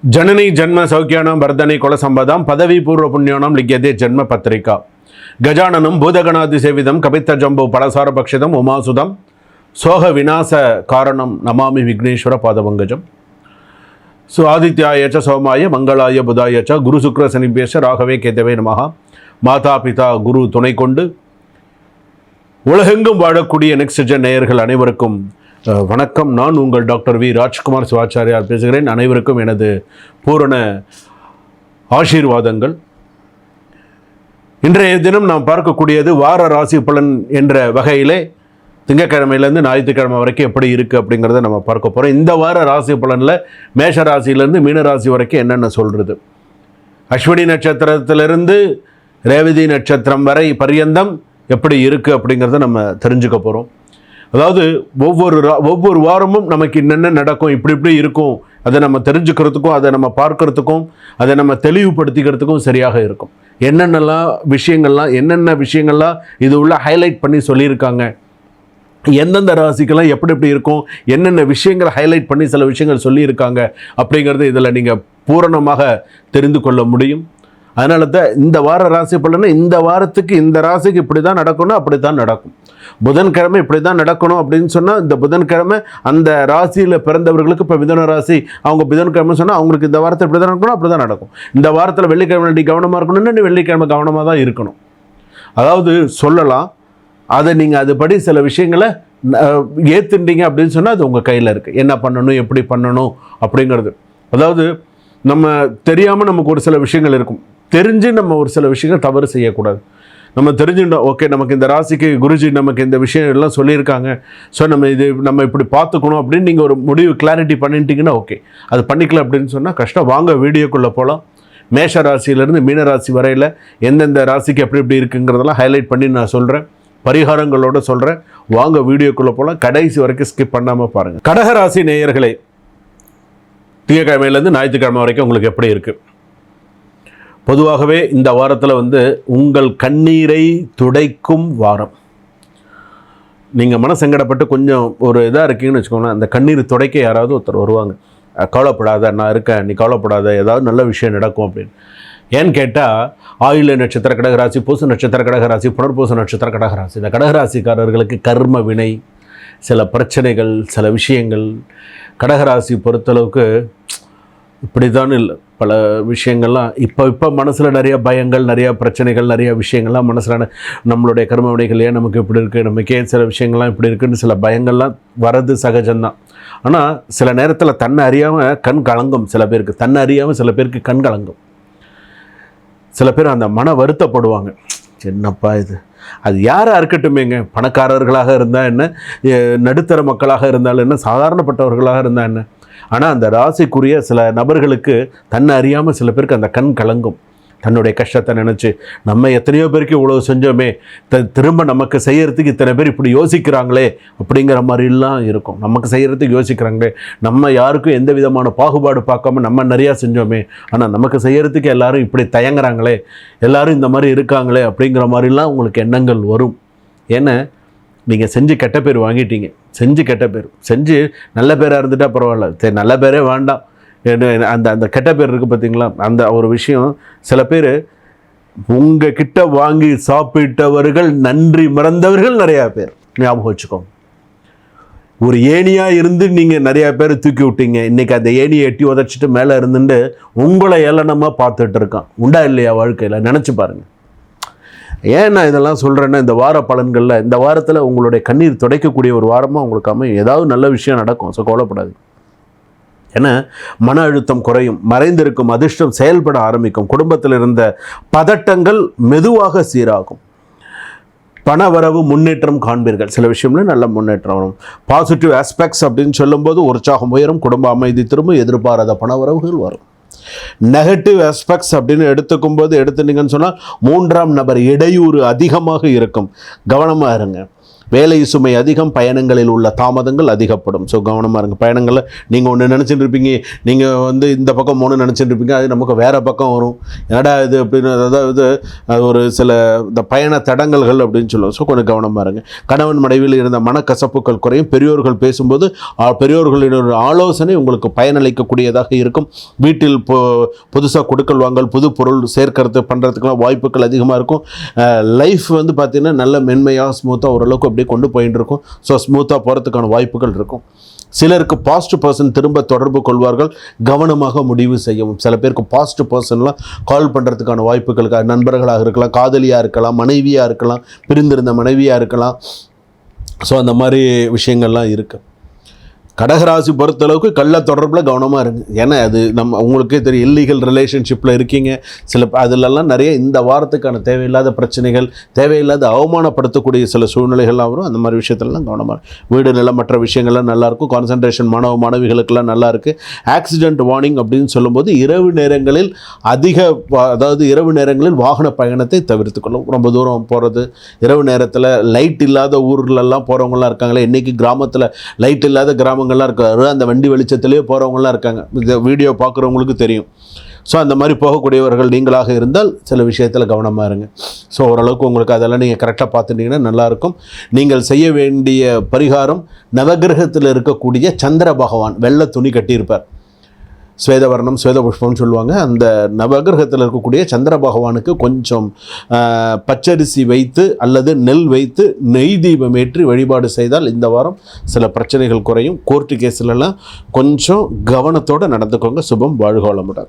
जननी जन्म सौख्यानां वर्धने कुलसंपदां पदवी पूर्व पुण्यानां लिख्यते जन्म पत्रिका गजाननं भूतगणादिसेवितं कपित्थजम्बो फलसारभक्षितम् उमासुतं सोह विनाश कारणं नमामि विघ्नेश्वर पादपङ्कजं सो आदित्याय च सोमाय मंगलाय बुधाय च गुरु शुक्र शनिभ्यश्च राघवे केतवे नमः माता पिता गुरु துணை கொண்டு உலகெங்கும் வாழக்கூடிய நெக்ஸ்ட் ஜென் நேயர்கள் அனைவருக்கும் வணக்கம். நான் உங்கள் டாக்டர் வி ராஜ்குமார் சிவாச்சாரியார் பேசுகிறேன். அனைவருக்கும் எனது பூரண ஆசீர்வாதங்கள். இன்றைய தினம் நாம் பார்க்கக்கூடியது வார ராசி பலன் என்ற வகையிலே திங்கக்கிழமையிலேருந்து ஞாயிற்றுக்கிழமை வரைக்கும் எப்படி இருக்குது அப்படிங்கிறத நம்ம பார்க்க போகிறோம். இந்த வார ராசி பலனில் மேஷ ராசியிலேருந்து மீன ராசி வரைக்கும் என்னென்ன சொல்கிறது, அஸ்வினி நட்சத்திரத்திலிருந்து ரேவதி நட்சத்திரம் வரை பரியந்தம் எப்படி இருக்குது அப்படிங்கிறத நம்ம தெரிஞ்சுக்க போகிறோம். அதாவது ஒவ்வொரு வாரமும் நமக்கு என்னென்ன நடக்கும், இப்படி இருக்கும், அதை நம்ம தெரிஞ்சுக்கிறதுக்கும் அதை நம்ம பார்க்கறதுக்கும் அதை நம்ம தெளிவுபடுத்திக்கிறதுக்கும் சரியாக இருக்கும். என்னென்ன விஷயங்கள்லாம் இது உள்ள ஹைலைட் பண்ணி சொல்லியிருக்காங்க, எந்தெந்த ராசிக்கெல்லாம் எப்படி இருக்கும், என்னென்ன விஷயங்களை ஹைலைட் பண்ணி சில விஷயங்கள் சொல்லியிருக்காங்க அப்படிங்கிறது இதில் நீங்கள் பூரணமாக தெரிந்து கொள்ள முடியும். அதனால தான் இந்த வார ராசி பலனை இந்த வாரத்துக்கு இந்த ராசிக்கு இப்படி தான் நடக்கணும், அப்படி தான் நடக்கும். புதன்கிழமை இப்படி தான் நடக்கணும் அப்படின்னு சொன்னால் இந்த புதன்கிழமை அந்த ராசியில் பிறந்தவர்களுக்கு இப்போ மிதுன ராசி அவங்க புதன்கிழமை சொன்னால் அவங்களுக்கு இந்த வாரத்தில் இப்படி தான் நடக்கணும், அப்படி தான் நடக்கும். இந்த வாரத்தில் வெள்ளிக்கிழமை நீ கவனமாக இருக்கணும்னு வெள்ளிக்கிழமை கவனமாக தான் இருக்கணும். அதாவது சொல்லலாம், அதை நீங்கள் அதுபடி சில விஷயங்களை ஏற்றுட்டீங்க அப்படின்னு சொன்னால் அது உங்கள் கையில் இருக்குது. என்ன பண்ணணும், எப்படி பண்ணணும் அப்படிங்கிறது. அதாவது நம்ம தெரியாமல் நமக்கு ஒரு சில விஷயங்கள் இருக்கும், தெரிஞ்சு நம்ம ஒரு சில விஷயங்கள் தவறு செய்யக்கூடாது. நம்ம தெரிஞ்சுட்டோம், ஓகே நமக்கு இந்த ராசிக்கு குருஜி நமக்கு இந்த விஷயம் எல்லாம் சொல்லியிருக்காங்க, ஸோ நம்ம இப்படி பார்த்துக்கணும் அப்படின்னு நீங்கள் ஒரு முடிவு கிளாரிட்டி பண்ணிட்டீங்கன்னா ஓகே. அது பண்ணிக்கல அப்படின்னு சொன்னால் கஷ்டம். வாங்க வீடியோக்குள்ளே போகலாம். மேஷ ராசியிலேருந்து மீன ராசி வரையில் எந்தெந்த ராசிக்கு எப்படி இருக்குங்கிறதெல்லாம் ஹைலைட் பண்ணி நான் சொல்கிறேன், பரிகாரங்களோடு சொல்கிறேன். வாங்க வீடியோக்குள்ளே போகலாம். கடைசி வரைக்கும் ஸ்கிப் பண்ணாமல் பாருங்கள். கடகராசி நேயர்களே, திங்கக்கிழமையிலேருந்து ஞாயிற்றுக்கிழமை வரைக்கும் உங்களுக்கு எப்படி இருக்குது? பொதுவாகவே இந்த வாரத்தில் உங்கள் கண்ணீரை துடைக்கும் வாரம். நீங்கள் மனசங்கடப்பட்டு கொஞ்சம் ஒரு இதாக இருக்கீங்கன்னு வச்சுக்கோங்களேன், அந்த கண்ணீர் துடைக்க யாராவது ஒருத்தர் வருவாங்க. கவலைப்படாத, நான் இருக்கேன், நீ கவலைப்படாத, ஏதாவது நல்ல விஷயம் நடக்கும் அப்படின்னு. ஏன்னு கேட்டால் ஆயுள்ய நட்சத்திர கடகராசி, பூச நட்சத்திர கடகராசி, புனர்பூச நட்சத்திர கடகராசி, இந்த கடகராசிக்காரர்களுக்கு கர்ம வினை, சில பிரச்சனைகள், சில விஷயங்கள் கடகராசி பொறுத்தளவுக்கு இப்படி தான் இல்லை. பல விஷயங்கள்லாம் இப்போ மனசில் நிறைய பயங்கள், நிறையா பிரச்சனைகள், நிறைய விஷயங்கள்லாம் மனசில் நம்மளுடைய கர்ம வினைகள் ஏன் நமக்கு இப்படி இருக்குது, நமக்கே சில விஷயங்கள்லாம் இப்படி இருக்குதுன்னு சில பயங்கள்லாம் வரது சகஜம்தான். ஆனால் சில நேரத்தில் தன்னை அறியாமல் கண் கலங்கும். சில பேருக்கு தன்னை அறியாமல் சில பேருக்கு கண் கலங்கும். சில பேர் அந்த மன வருத்தப்படுவாங்க, என்னப்பா இது. அது யாராக இருக்கட்டுமேங்க, பணக்காரர்களாக இருந்தால் என்ன, நடுத்தர மக்களாக இருந்தாலும் என்ன, சாதாரணப்பட்டவர்களாக இருந்தால் என்ன. ஆனால் அந்த ராசிக்குரிய சில நபர்களுக்கு தன்னை அறியாமல் சில பேருக்கு அந்த கண் கலங்கும். தன்னுடைய கஷ்டத்தை நினச்சி நம்ம எத்தனையோ பேருக்கு இவ்வளோ செஞ்சோமே, திரும்ப நமக்கு செய்கிறதுக்கு இத்தனை பேர் இப்படி யோசிக்கிறாங்களே அப்படிங்கிற மாதிரிலாம் இருக்கும். நமக்கு செய்கிறதுக்கு யோசிக்கிறாங்களே, நம்ம யாருக்கும் எந்த விதமான பாகுபாடு பார்க்காம நம்ம நிறையா செஞ்சோமே, ஆனால் நமக்கு செய்கிறதுக்கு எல்லாரும் இப்படி தயங்குறாங்களே, எல்லாரும் இந்த மாதிரி இருக்காங்களே அப்படிங்கிற மாதிரிலாம் உங்களுக்கு எண்ணங்கள் வரும். ஏன்னா நீங்கள் செஞ்சு கெட்ட பேர் வாங்கிட்டீங்க. செஞ்சு நல்ல பேராக இருந்துட்டால் பரவாயில்ல, சரி நல்ல பேரே வேண்டாம், அந்த கெட்ட பேர் இருக்குது பார்த்தீங்களா, அந்த ஒரு விஷயம். சில பேர் உங்கள் கிட்ட வாங்கி சாப்பிட்டவர்கள் நன்றி மறந்தவர்கள் நிறையா பேர். ஞாபகம் வச்சுக்கோங்க. ஒரு ஏணியாக இருந்து நீங்கள் நிறையா பேர் தூக்கி விட்டீங்க, இன்றைக்கி அந்த ஏணியை எட்டி உதச்சிட்டு மேலே இருந்துட்டு உங்களை ஏளனமாக பார்த்துட்டு இருக்கான். உண்டா இல்லையா வாழ்க்கையில்? நினச்சி பாருங்கள். ஏன் நான் இதெல்லாம் சொல்கிறேன்னா, இந்த வார பலன்களில் இந்த வாரத்தில் உங்களுடைய கண்ணீர் துடைக்கக்கூடிய ஒரு வாரமாக உங்களுக்கு அமையும். ஏதாவது நல்ல விஷயம் நடக்கும், ஸோ கவலைப்படாது. ஏன்னா மன அழுத்தம் குறையும், மறைந்திருக்கும் அதிர்ஷ்டம் செயல்பட ஆரம்பிக்கும், குடும்பத்தில் இருந்த பதட்டங்கள் மெதுவாக சீராகும், பண வரவு முன்னேற்றம் காண்பீர்கள். சில விஷயம்ல நல்ல முன்னேற்றம் வரும். பாசிட்டிவ் ஆஸ்பெக்ட்ஸ் அப்படின்னு சொல்லும்போது உற்சாகம் உயரும், குடும்ப அமைதி திரும்ப, எதிர்பாராத பண வரவுகள் வரும். நெகட்டிவ் ஆஸ்பெக்ட்ஸ் அப்படின்னு எடுத்துட்டீங்கன்னு சொன்னால் மூன்றாம் நபர் இடையூறு அதிகமாக இருக்கும், கவனமாக இருங்க. வேலை சுமை அதிகம், பயணங்களில் உள்ள தாமதங்கள் அதிகப்படும். ஸோ கவனமாக இருங்க. பயணங்களில் நீங்கள் ஒன்று நினச்சிட்டு இருப்பீங்க, நீங்கள் வந்து இந்த பக்கம் ஒன்று நினச்சிட்டு இருப்பீங்க, அது நமக்கு வேறு பக்கம் வரும். என்னடா இது அப்படின்னு, அதாவது ஒரு சில இந்த பயண தடங்கல்கள் அப்படின்னு சொல்லுவோம். ஸோ கொஞ்சம் கவனமாக இருங்க. கணவன் மனைவியில் இருந்த மனக்கசப்புகள் குறையும். பெரியோர்கள் பேசும்போது பெரியோர்களின் ஒரு ஆலோசனை உங்களுக்கு பயனளிக்கக்கூடியதாக இருக்கும். வீட்டில் புதுசாக கொடுக்கல் வாங்கல், புது பொருள் சேர்க்கறது பண்ணுறதுக்கெல்லாம் வாய்ப்புகள் அதிகமாக இருக்கும். லைஃப் வந்து பார்த்திங்கன்னா நல்ல மென்மையாக ஸ்மூத்தாக ஓரளவுக்கு அப்படியே கொண்டு போயிட்டு இருக்கும். ஸோ ஸ்மூத்தாக போகிறதுக்கான வாய்ப்புகள் இருக்கும். சிலருக்கு பாஸ்ட் பர்சன் திரும்ப தொடர்பு கொள்வார்கள், கவனமாக முடிவு செய்யவும். சில பேருக்கு பாஸ்ட் பர்சன்லாம் கால் பண்ணுறதுக்கான வாய்ப்புகள், நண்பர்களாக இருக்கலாம், காதலியாக இருக்கலாம், மனைவியாக இருக்கலாம், பிரிந்திருந்த மனைவியாக இருக்கலாம். ஸோ அந்த மாதிரி விஷயங்கள்லாம் இருக்குது. கடகராசி பொறுத்தளவுக்கு கள்ள தொடர்பில் கவனமாக இருங்க. ஏன்னா அது உங்களுக்கே தெரியும், இல்லீகல் ரிலேஷன்ஷிப்பில் இருக்கீங்க. அதிலெல்லாம் நிறைய இந்த வாரத்துக்கான தேவையில்லாத பிரச்சனைகள், தேவையில்லாத அவமானப்படுத்தக்கூடிய சில சூழ்நிலைகள்லாம் வரும். அந்த மாதிரி விஷயத்துலலாம் கவனமாக வீடு நிலம் மற்ற விஷயங்கள்லாம் நல்லாயிருக்கும். கான்சன்ட்ரேஷன் மாணவிகளுக்கெல்லாம் நல்லாயிருக்கு. ஆக்சிடென்ட் வார்னிங் அப்படின்னு சொல்லும்போது இரவு நேரங்களில் இரவு நேரங்களில் வாகன பயணத்தை தவிர்த்துக்கொள்ளும். ரொம்ப தூரம் போகிறது, இரவு நேரத்தில் லைட் இல்லாத ஊர்லெல்லாம் போகிறவங்களாம் இருக்காங்களே, இன்றைக்கி கிராமத்தில் லைட் இல்லாத கிராமங்கள்லாம் இருக்காரு, அந்த வண்டி வெளிச்சத்திலேயே போகிறவங்களாம் இருக்காங்க. இந்த வீடியோ பார்க்குறவங்களுக்கு தெரியும். ஸோ அந்த மாதிரி போகக்கூடியவர்கள் நீங்களாக இருந்தால் சில விஷயத்தில் கவனமாக இருங்க. ஸோ ஓரளவுக்கு உங்களுக்கு அதெல்லாம் நீங்கள் கரெக்டாக பார்த்துட்டிங்கன்னா நல்லாயிருக்கும். நீங்கள் செய்ய வேண்டிய பரிகாரம், நவகிரகத்தில் இருக்கக்கூடிய சந்திர பகவான் வெள்ளை துணி கட்டியிருப்பார், ஸ்வேதவர்ணம் ஸ்வேத புஷ்பம்னு சொல்லுவாங்க. அந்த நவகிரகத்தில் இருக்கக்கூடிய சந்திர பகவானுக்கு கொஞ்சம் பச்சரிசி வைத்து அல்லது நெல் வைத்து நெய் தீபம் ஏற்றி வழிபாடு செய்தால் இந்த வாரம் சில பிரச்சனைகள் குறையும். கோர்ட்டு கேஸ்லலாம் கொஞ்சம் கவனத்தோடு நடந்துக்கோங்க. சுபம், வாழ்க வளமுடன்.